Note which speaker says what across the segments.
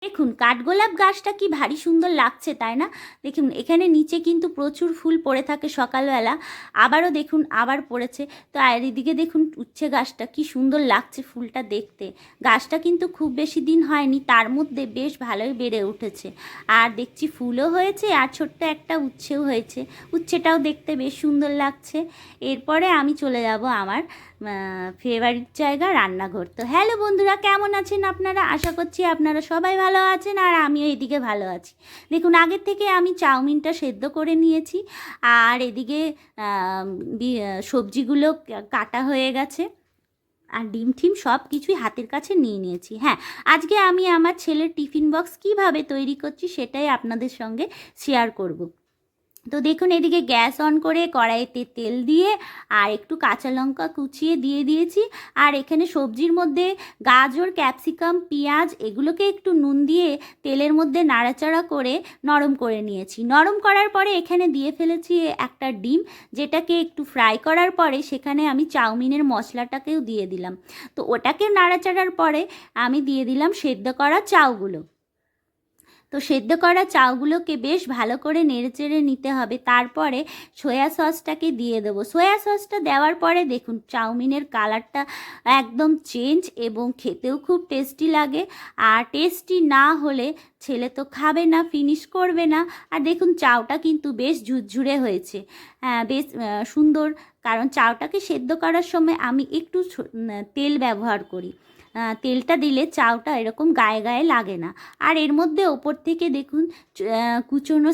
Speaker 1: দেখুন কাঠগোলাপ গাছটা কি ভারী সুন্দর লাগছে, তাই না? দেখুন এখানে নিচে কিন্তু প্রচুর ফুল পড়ে থাকে সকালবেলা, আবারও দেখুন আবার পড়েছে। তো আর এদিকে দেখুন উচ্ছে গাছটা কি সুন্দর লাগছে ফুলটা দেখতে। গাছটা কিন্তু খুব বেশি দিন হয়নি, তার মধ্যে বেশ ভালোই বেড়ে উঠেছে। আর দেখছি ফুলও হয়েছে আর ছোট্ট একটা উচ্ছেও হয়েছে। উচ্ছেটাও দেখতে বেশ সুন্দর লাগছে। এরপরে আমি চলে যাব আমার ফেভারিট জায়গা রান্নাঘর। তো হ্যালো বন্ধুরা, কেমন আছেন আপনারা? আশা করছি আপনারা সবাই ভালো আছেন আর আমিও এদিকে ভালো আছি। দেখুন আগের থেকে আমি চাউমিনটা সেদ্ধ করে নিয়েছি আর এদিকে সবজিগুলো কাটা হয়ে গেছে আর ডিম টিম সব কিছুই হাতের কাছে নিয়ে নিয়েছি। হ্যাঁ, আজকে আমি আমার ছেলের টিফিন বক্স কিভাবে তৈরি করছি সেটাই আপনাদের সঙ্গে শেয়ার করব। তো দেখুন এদিকে গ্যাস অন করে কড়াইতে তেল দিয়ে আর একটু কাঁচা লঙ্কা কুচিয়ে দিয়ে দিয়েছি। আর এখানে সবজির মধ্যে গাজর, ক্যাপসিকাম, পেঁয়াজ এগুলোকে একটু নুন দিয়ে তেলের মধ্যে নাড়াচাড়া করে নরম করে নিয়েছি। নরম করার পরে এখানে দিয়ে ফেলেছি একটা ডিম, যেটাকে একটু ফ্রাই করার পরে সেখানে আমি চাউমিনের মশলাটাকেও দিয়ে দিলাম। তো ওটাকে নাড়াচাড়ার পরে আমি দিয়ে দিলাম সেদ্ধ করা চাউগুলো। তো সেদ্ধ করা চাউগুলোকে বেশ ভালো করে নেড়েচেড়ে নিতে হবে। তারপরে সয়া সসটাকে দিয়ে দেবো। সয়া সসটা দেওয়ার পরে দেখুন চাউমিনের কালারটা একদম চেঞ্জ এবং খেতেও খুব টেস্টি লাগে। আর টেস্টি না হলে ছেলে তো খাবে না, ফিনিশ করবে না। আর দেখুন চাউটা কিন্তু বেশ ঝুরঝুরে হয়েছে, বেশ সুন্দর। কারণ চাউটাকে সেদ্ধ করার সময় আমি একটু তেল ব্যবহার করি। তেলটা দিলে চাউটা এরকম গায়ে গায়ে লাগে না। আর এর মধ্যে ওপর থেকে দেখুন কুচনো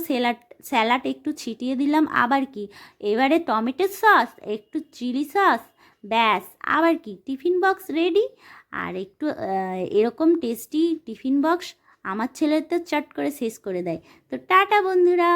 Speaker 1: স্যালাড একটু ছিটিয়ে দিলাম। আবার কি, এবারে টমেটো সস, একটু চিলি সস, ব্যাস আবার কি টিফিন বক্স রেডি। আর একটু এরকম টেস্টি টিফিন বক্স আমার ছেলে তো চট করে শেষ করে দেয়। তো টাটা বন্ধুরা।